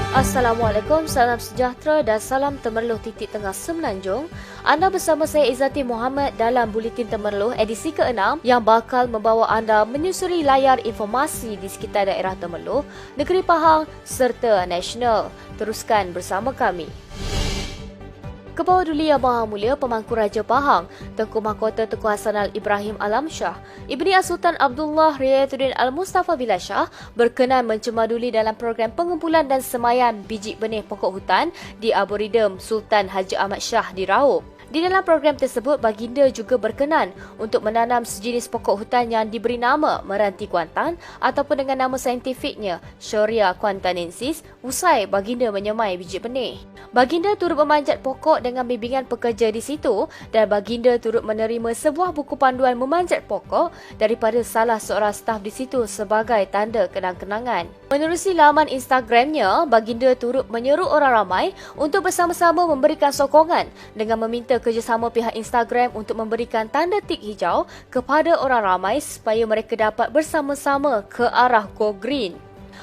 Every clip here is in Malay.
Assalamualaikum, salam sejahtera dan salam Temerloh titik tengah Semenanjung. Anda bersama saya Izzati Muhammad dalam Buletin Temerloh edisi ke-6 yang bakal membawa anda menyusuri layar informasi di sekitar daerah Temerloh, Negeri Pahang serta nasional. Teruskan bersama kami. Kebawah Duli Yang Maha Mulia Pemangku Raja Pahang, Tengku Mahkota Tengku Hasanal Ibrahim Alam Shah, Ibni As-Sultan Abdullah Riayatuddin Al-Mustafa Billah Shah berkenan mencemaduli dalam program pengumpulan dan semaian biji benih pokok hutan di Arboretum Sultan Haji Ahmad Shah di Raub. Di dalam program tersebut, baginda juga berkenan untuk menanam sejenis pokok hutan yang diberi nama Meranti Kuantan ataupun dengan nama saintifiknya Shorea Kuantanensis usai baginda menyemai biji benih. Baginda turut memanjat pokok dengan bimbingan pekerja di situ dan baginda turut menerima sebuah buku panduan memanjat pokok daripada salah seorang staf di situ sebagai tanda kenang-kenangan. Menerusi laman Instagramnya, baginda turut menyeru orang ramai untuk bersama-sama memberikan sokongan dengan meminta kerjasama pihak Instagram untuk memberikan tanda tik hijau kepada orang ramai supaya mereka dapat bersama-sama ke arah Go Green.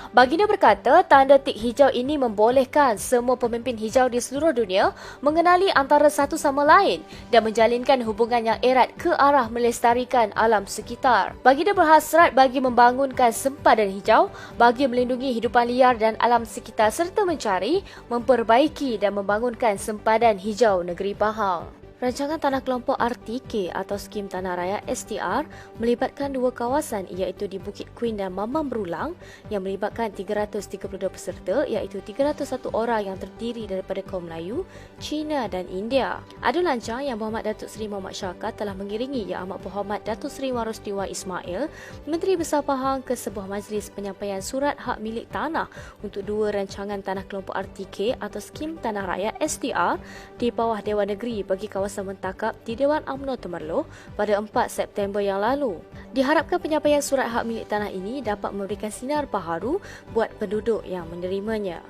Baginda berkata tanda tik hijau ini membolehkan semua pemimpin hijau di seluruh dunia mengenali antara satu sama lain dan menjalinkan hubungan yang erat ke arah melestarikan alam sekitar. Baginda berhasrat bagi membangunkan sempadan hijau bagi melindungi hidupan liar dan alam sekitar serta mencari, memperbaiki dan membangunkan sempadan hijau negeri Pahang. Rancangan Tanah Kelompok RTK atau Skim Tanah Raya STR melibatkan dua kawasan iaitu di Bukit Queen dan Mamam Berulang yang melibatkan 332 peserta iaitu 301 orang yang terdiri daripada kaum Melayu, Cina dan India. Adu lancang Yang Berhormat Datuk Seri Muhammad Syahkan telah mengiringi Yang Amat Berhormat Datuk Seri Warosdewa Ismail, Menteri Besar Pahang ke sebuah majlis penyampaian surat hak milik tanah untuk dua rancangan Tanah Kelompok RTK atau Skim Tanah Raya STR di bawah Dewan Negeri bagi kawasan mentakap di Dewan UMNO Temerloh pada 4 September yang lalu. Diharapkan penyampaian surat hak milik tanah ini dapat memberikan sinar baharu buat penduduk yang menerimanya.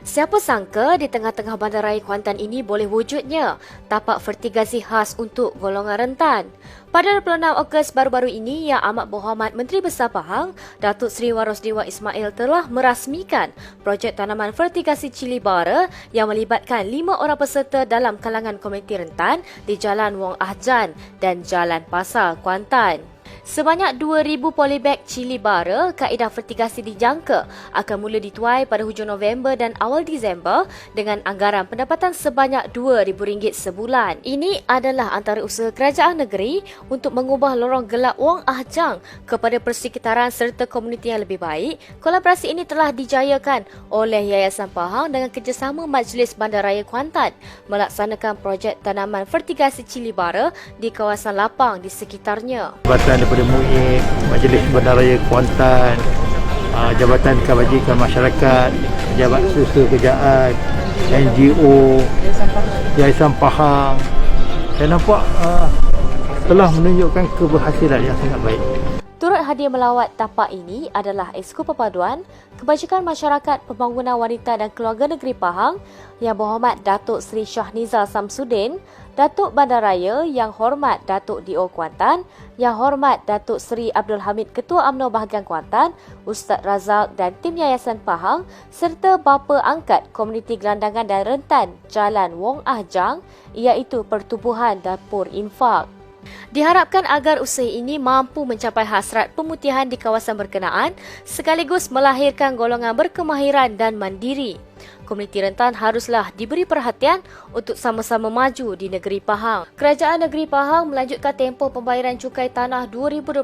Siapa sangka di tengah-tengah bandaraya Kuantan ini boleh wujudnya tapak vertigasi khas untuk golongan rentan. Pada 26 Ogos baru-baru ini, Yang Amat Berhormat Menteri Besar Pahang, Datuk Seri Warosdewa Ismail telah merasmikan projek tanaman vertigasi cili bara yang melibatkan 5 orang peserta dalam kalangan komuniti rentan di Jalan Wong Ahjan dan Jalan Pasar Kuantan. Sebanyak 2,000 polybag cili bara kaedah vertigasi dijangka akan mula dituai pada hujung November dan awal Disember dengan anggaran pendapatan sebanyak RM2,000 sebulan. Ini adalah antara usaha kerajaan negeri untuk mengubah lorong gelap Wong Ahjang kepada persekitaran serta komuniti yang lebih baik. Kolaborasi ini telah dijayakan oleh Yayasan Pahang dengan kerjasama Majlis Bandaraya Kuantan melaksanakan projek tanaman vertigasi cili bara di kawasan lapang di sekitarnya. Daripada MUIK, Majlis Bandaraya Kuantan, Jabatan Kebajikan Masyarakat, Pejabat Susu Kerajaan, NGO, Yayasan Pahang. Saya nampak telah menunjukkan keberhasilan yang sangat baik. Turut hadir melawat tapak ini adalah Exco Perpaduan, Kebajikan Masyarakat Pembangunan Wanita dan Keluarga Negeri Pahang, Yang Berhormat Datuk Seri Shahnizal Samsudin, Datuk Bandaraya Yang Hormat Datuk D.O. Kuantan, Yang Hormat Datuk Seri Abdul Hamid Ketua UMNO Bahagian Kuantan, Ustaz Razak dan tim Yayasan Pahang serta bapa angkat Komuniti Gelandangan dan Rentan Jalan Wong Ahjang iaitu Pertubuhan Dapur Infak. Diharapkan agar usaha ini mampu mencapai hasrat pemutihan di kawasan berkenaan sekaligus melahirkan golongan berkemahiran dan mandiri. Komuniti rentan haruslah diberi perhatian untuk sama-sama maju di negeri Pahang. Kerajaan Negeri Pahang melanjutkan tempoh pembayaran cukai tanah 2021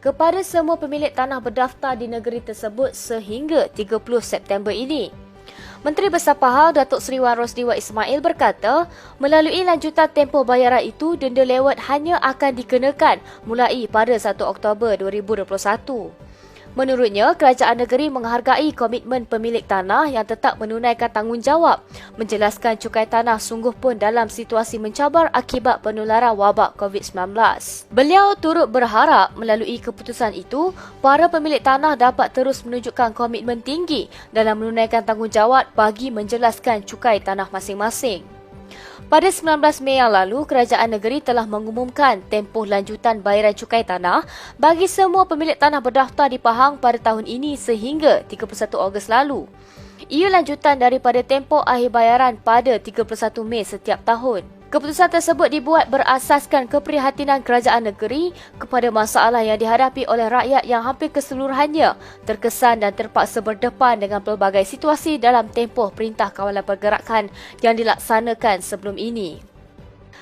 kepada semua pemilik tanah berdaftar di negeri tersebut sehingga 30 September ini. Menteri Besar Pahang Datuk Seri Warosdewa Ismail berkata, melalui lanjutan tempoh bayaran itu, denda lewat hanya akan dikenakan mulai pada 1 Oktober 2021. Menurutnya, kerajaan negeri menghargai komitmen pemilik tanah yang tetap menunaikan tanggungjawab, menjelaskan cukai tanah sungguh pun dalam situasi mencabar akibat penularan wabak COVID-19. Beliau turut berharap melalui keputusan itu, para pemilik tanah dapat terus menunjukkan komitmen tinggi dalam menunaikan tanggungjawab bagi menjelaskan cukai tanah masing-masing. Pada 19 Mei yang lalu, kerajaan negeri telah mengumumkan tempoh lanjutan bayaran cukai tanah bagi semua pemilik tanah berdaftar di Pahang pada tahun ini sehingga 31 Ogos lalu. Ia lanjutan daripada tempoh akhir bayaran pada 31 Mei setiap tahun. Keputusan tersebut dibuat berasaskan keprihatinan kerajaan negeri kepada masalah yang dihadapi oleh rakyat yang hampir keseluruhannya terkesan dan terpaksa berdepan dengan pelbagai situasi dalam tempoh Perintah Kawalan Pergerakan yang dilaksanakan sebelum ini.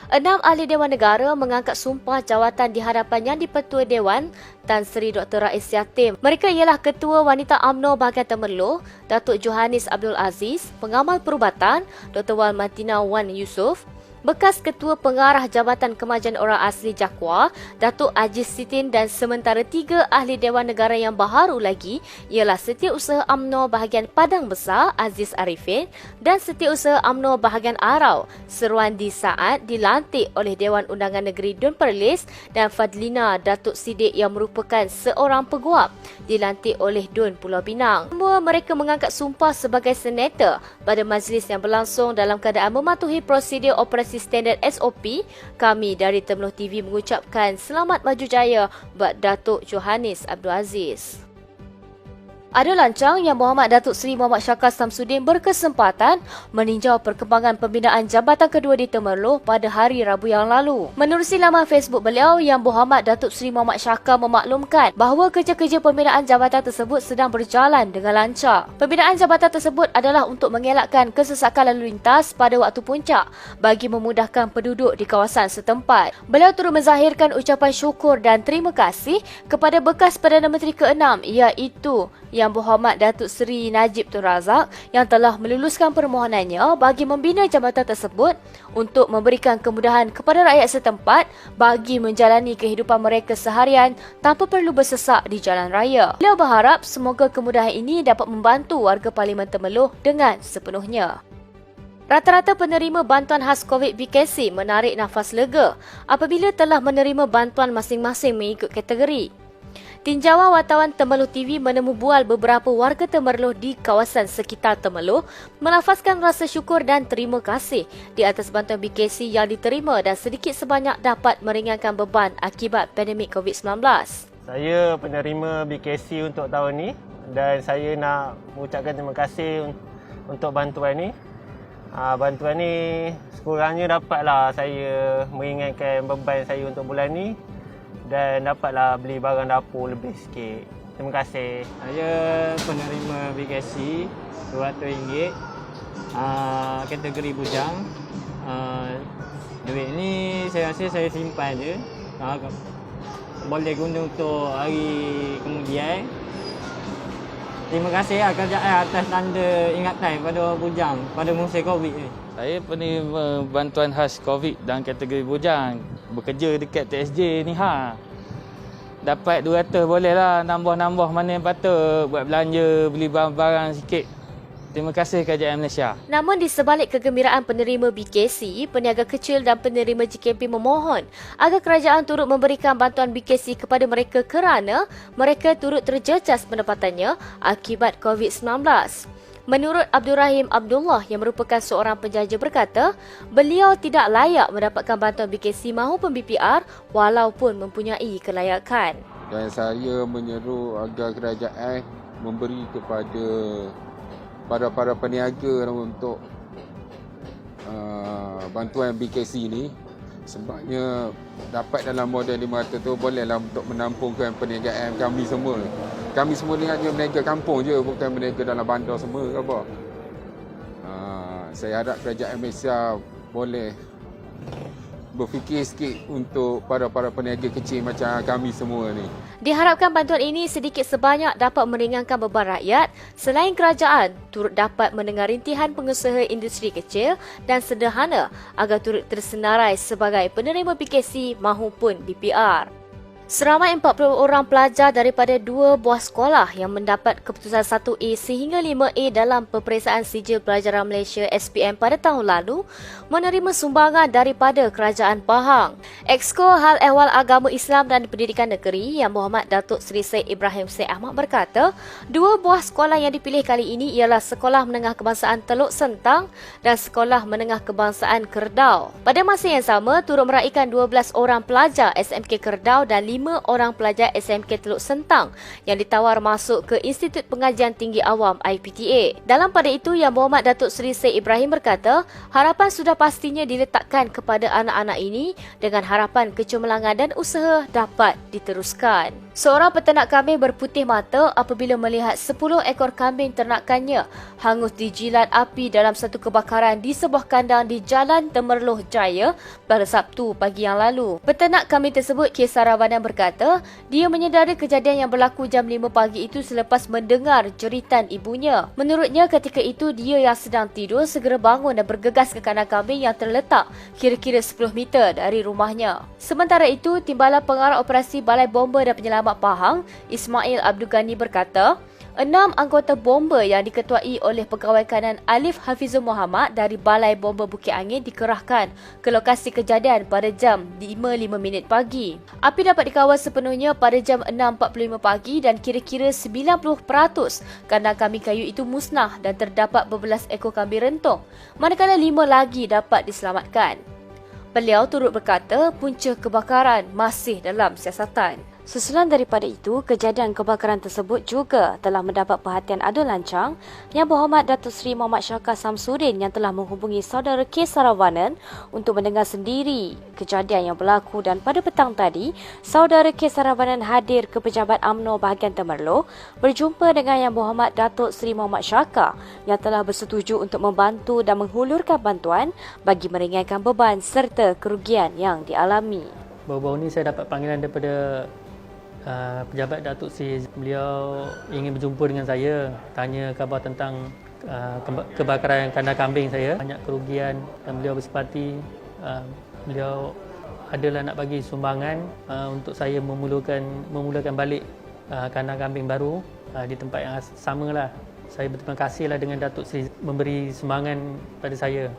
6 ahli Dewan Negara mengangkat sumpah jawatan di hadapan Yang di-Pertua Dewan Tan Sri Dr. Rais Yatim. Mereka ialah Ketua Wanita UMNO bahagian Temerloh, Datuk Johannes Abdul Aziz, Pengamal Perubatan, Dr. Wal Martina Wan Yusof, bekas Ketua Pengarah Jabatan Kemajuan Orang Asli Jakwa, Datuk Aziz Sitin dan sementara 3 ahli Dewan Negara yang baharu lagi ialah Setiausaha UMNO bahagian Padang Besar Aziz Arifin dan Setiausaha UMNO bahagian Arau Serwandi Saad dilantik oleh Dewan Undangan Negeri Dun Perlis dan Fadlina Datuk Siddiq yang merupakan seorang peguam dilantik oleh Dun Pulau Pinang. Semua mereka mengangkat sumpah sebagai senator pada majlis yang berlangsung dalam keadaan mematuhi prosedur operasi standard SOP. Kami dari Temerloh TV mengucapkan selamat maju jaya buat Datuk Johannes Abdul Aziz. Ada lancang Yang Berhormat Datuk Seri Muhammad Shaka Samsudin berkesempatan meninjau perkembangan pembinaan jabatan kedua di Temerloh pada hari Rabu yang lalu. Menerusi laman Facebook beliau, Yang Berhormat Datuk Seri Muhammad Shaka memaklumkan bahawa kerja-kerja pembinaan jabatan tersebut sedang berjalan dengan lancar. Pembinaan jabatan tersebut adalah untuk mengelakkan kesesakan lalu lintas pada waktu puncak bagi memudahkan penduduk di kawasan setempat. Beliau turut menzahirkan ucapan syukur dan terima kasih kepada bekas Perdana Menteri ke-6 iaitu Yang Berhormat Datuk Seri Najib Tun Razak yang telah meluluskan permohonannya bagi membina jabatan tersebut untuk memberikan kemudahan kepada rakyat setempat bagi menjalani kehidupan mereka seharian tanpa perlu bersesak di jalan raya. Beliau berharap semoga kemudahan ini dapat membantu warga Parlimen Temerloh dengan sepenuhnya. Rata-rata penerima bantuan khas COVID BKC menarik nafas lega apabila telah menerima bantuan masing-masing mengikut kategori. Tinjauan wartawan Temerloh TV menemu bual beberapa warga Temerloh di kawasan sekitar Temerloh melafazkan rasa syukur dan terima kasih di atas bantuan BKC yang diterima dan sedikit sebanyak dapat meringankan beban akibat pandemik COVID-19. Saya penerima BKC untuk tahun ini dan saya nak mengucapkan terima kasih untuk bantuan ini. Bantuan ini sekurangnya dapatlah saya meringankan beban saya untuk bulan ini dan dapatlah beli barang dapur lebih sikit. Terima kasih. Saya penerima BKC RM200 kategori bujang. Duit ni saya rasa saya simpan je. Boleh guna untuk hari kemudian. Terima kasih kerajaan atas tanda ingatan pada bujang pada musim Covid ni. Saya penerima bantuan khas COVID dan kategori bujang. Bekerja dekat TSJ ni Dapat 200 boleh lah nambah-nambah mana yang patut buat belanja, beli barang-barang sikit. Terima kasih kerajaan Malaysia. Namun di sebalik kegembiraan penerima BKC, peniaga kecil dan penerima JKP memohon agar kerajaan turut memberikan bantuan BKC kepada mereka kerana mereka turut terjejas pendapatannya akibat COVID-19. Menurut Abdul Rahim Abdullah yang merupakan seorang penjaja berkata, beliau tidak layak mendapatkan bantuan BKC maupun BPR walaupun mempunyai kelayakan. Dan saya menyeru agar kerajaan memberi kepada para peniaga untuk bantuan BKC ini. Sebabnya dapat dalam model 500 tu bolehlah untuk menampungkan perniagaan kami semua. Kami semua ni hanya berniaga kampung je, bukan berniaga dalam bandar semua ke apa. Saya harap kerajaan Malaysia boleh berfikir sikit untuk para peniaga kecil macam kami semua ni. Diharapkan bantuan ini sedikit sebanyak dapat meringankan beban rakyat selain kerajaan turut dapat mendengar rintihan pengusaha industri kecil dan sederhana agar turut tersenarai sebagai penerima PKC maupun BPR. Seramai 40 orang pelajar daripada 2 buah sekolah yang mendapat keputusan 1A sehingga 5A dalam peperiksaan sijil pelajaran Malaysia SPM pada tahun lalu menerima sumbangan daripada Kerajaan Pahang. Exco Hal Ehwal Agama Islam dan Pendidikan Negeri Yang Berhormat Datuk Seri Syed Ibrahim Syed Ahmad berkata, 2 buah sekolah yang dipilih kali ini ialah Sekolah Menengah Kebangsaan Teluk Sentang dan Sekolah Menengah Kebangsaan Kerdau. Pada masa yang sama, turut meraikan 12 orang pelajar SMK Kerdau dan 5 5 orang pelajar SMK Teluk Sentang yang ditawar masuk ke Institut Pengajian Tinggi Awam IPTA. Dalam pada itu, Yang Berhormat Datuk Seri Syed Ibrahim berkata, harapan sudah pastinya diletakkan kepada anak-anak ini dengan harapan kecemerlangan dan usaha dapat diteruskan. Seorang peternak kambing berputih mata apabila melihat 10 ekor kambing ternakannya hangus dijilat api dalam satu kebakaran di sebuah kandang di Jalan Temerloh Jaya pada Sabtu pagi yang lalu. Peternak kambing tersebut, K. Saravanan berkata, dia menyedari kejadian yang berlaku jam 5 pagi itu selepas mendengar jeritan ibunya. Menurutnya, ketika itu dia yang sedang tidur segera bangun dan bergegas ke kandang kambing yang terletak kira-kira 10 meter dari rumahnya. Sementara itu, Timbalan Pengarah Operasi Balai Bomba dan Penyelamat Pahang, Ismail Abdul Ghani berkata, 6 anggota bomba yang diketuai oleh Pegawai Kanan Alif Hafizul Muhammad dari Balai Bomba Bukit Angin dikerahkan ke lokasi kejadian pada jam 5.05 pagi. Api dapat dikawal sepenuhnya pada jam 6.45 pagi dan kira-kira 90% kandang kambing kayu itu musnah dan terdapat berbelas ekor kambing rentung, manakala 5 lagi dapat diselamatkan. Beliau turut berkata punca kebakaran masih dalam siasatan. Susulan daripada itu, kejadian kebakaran tersebut juga telah mendapat perhatian adu lancang Yang Berhormat Datuk Seri Muhammad Syakar Samsudin yang telah menghubungi saudara K. Saravanan untuk mendengar sendiri kejadian yang berlaku, dan pada petang tadi, saudara K. Saravanan hadir ke Pejabat UMNO bahagian Temerloh berjumpa dengan Yang Berhormat Datuk Seri Muhammad Syakar yang telah bersetuju untuk membantu dan menghulurkan bantuan bagi meringankan beban serta kerugian yang dialami. Baru-baru ni saya dapat panggilan daripada Pejabat Datuk Seri. Beliau ingin berjumpa dengan saya, tanya khabar tentang kebakaran kandang kambing saya. Banyak kerugian dan beliau bersepati, beliau adalah nak bagi sumbangan untuk saya memulakan balik kandang kambing baru di tempat yang samalah. Saya berterima kasihlah dengan Datuk Seri memberi sumbangan pada saya.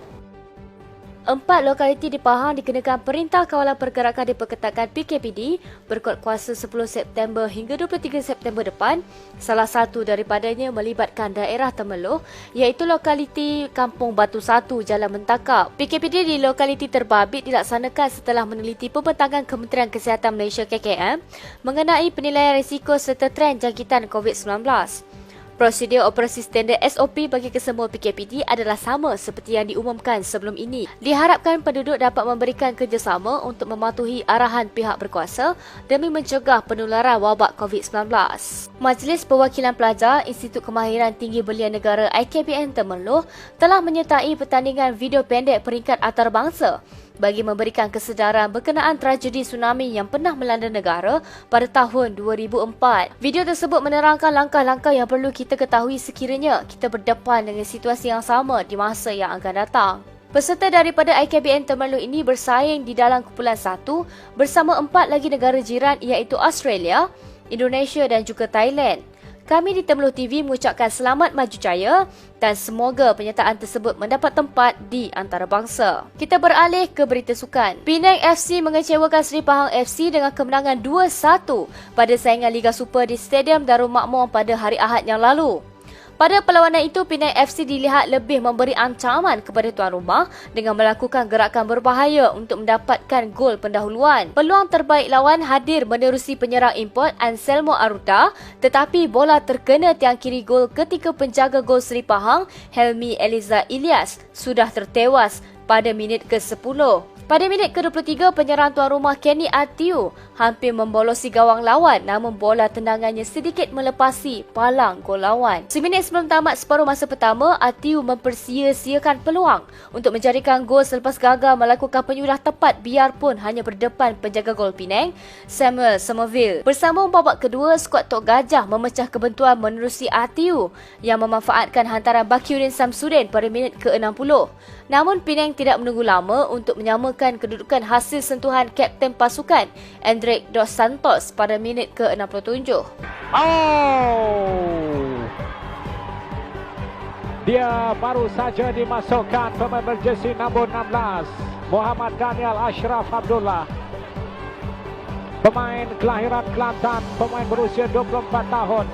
4 lokaliti di Pahang dikenakan Perintah Kawalan Pergerakan diperketatkan PKPD berkuat kuasa 10 September hingga 23 September depan. Salah satu daripadanya melibatkan daerah Temerloh, iaitu lokaliti Kampung Batu 1, Jalan Mentakap. PKPD di lokaliti terbabit dilaksanakan setelah meneliti pembentangan Kementerian Kesihatan Malaysia KKM mengenai penilaian risiko serta trend jangkitan COVID-19. Prosedur operasi standard SOP bagi kesemua PKPD adalah sama seperti yang diumumkan sebelum ini. Diharapkan penduduk dapat memberikan kerjasama untuk mematuhi arahan pihak berkuasa demi mencegah penularan wabak COVID-19. Majlis Perwakilan Pelajar Institut Kemahiran Tinggi Belia Negara IKBN Temerloh telah menyertai pertandingan video pendek peringkat antarabangsa bagi memberikan kesedaran berkenaan tragedi tsunami yang pernah melanda negara pada tahun 2004. Video tersebut menerangkan langkah-langkah yang perlu kita ketahui sekiranya kita berdepan dengan situasi yang sama di masa yang akan datang. Peserta daripada IKBN Temerloh ini bersaing di dalam kumpulan 1 bersama 4 lagi negara jiran iaitu Australia, Indonesia dan juga Thailand. Kami di Temerloh TV mengucapkan selamat maju jaya dan semoga penyertaan tersebut mendapat tempat di antarabangsa. Kita beralih ke berita sukan. Penang FC mengecewakan Seri Pahang FC dengan kemenangan 2-1 pada saingan Liga Super di Stadium Darul Makmur pada hari Ahad yang lalu. Pada perlawanan itu, Penang FC dilihat lebih memberi ancaman kepada tuan rumah dengan melakukan gerakan berbahaya untuk mendapatkan gol pendahuluan. Peluang terbaik lawan hadir menerusi penyerang import Anselmo Aruta, tetapi bola terkena tiang kiri gol ketika penjaga gol Seri Pahang, Helmi Eliza Ilyas, sudah tertewas pada minit ke-10. Pada minit ke-23, penyerang tuan rumah Kenny Atiu hampir membolosi gawang lawan, namun bola tendangannya sedikit melepasi palang gol lawan. Seminit sebelum tamat separuh masa pertama, Atiu mempersia-siakan peluang untuk menjadikan gol selepas gagal melakukan penyudah tepat biarpun hanya berdepan penjaga gol Penang, Samuel Somerville. Bersambung babak kedua, skuad Tok Gajah memecah kebentuan menerusi Atiu yang memanfaatkan hantaran Bakiuddin Samsudin pada minit ke-60. Namun Penang tidak menunggu lama untuk menyamakan kedudukan hasil sentuhan kapten pasukan Endrick Dos Santos pada minit ke-67. Dia baru saja dimasukkan pemain berjersey nombor 16, Muhammad Daniel Ashraf Abdullah. Pemain kelahiran Kelantan, pemain berusia 24 tahun.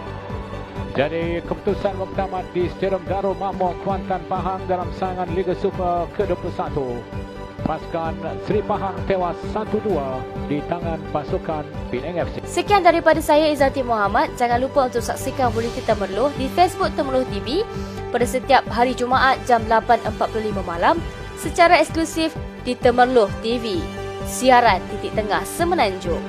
Jadi keputusan pertama di Stadium Darul Makmur, Kuantan, Pahang dalam saingan Liga Super ke-21. Pasukan Sri Pahang tewas 1-2 di tangan pasukan Penang FC. Sekian daripada saya Izzati Muhammad. Jangan lupa untuk saksikan Buletin Temerloh di Facebook Temerloh TV pada setiap hari Jumaat jam 8.45 malam secara eksklusif di Temerloh TV. Siaran titik tengah Semenanjung.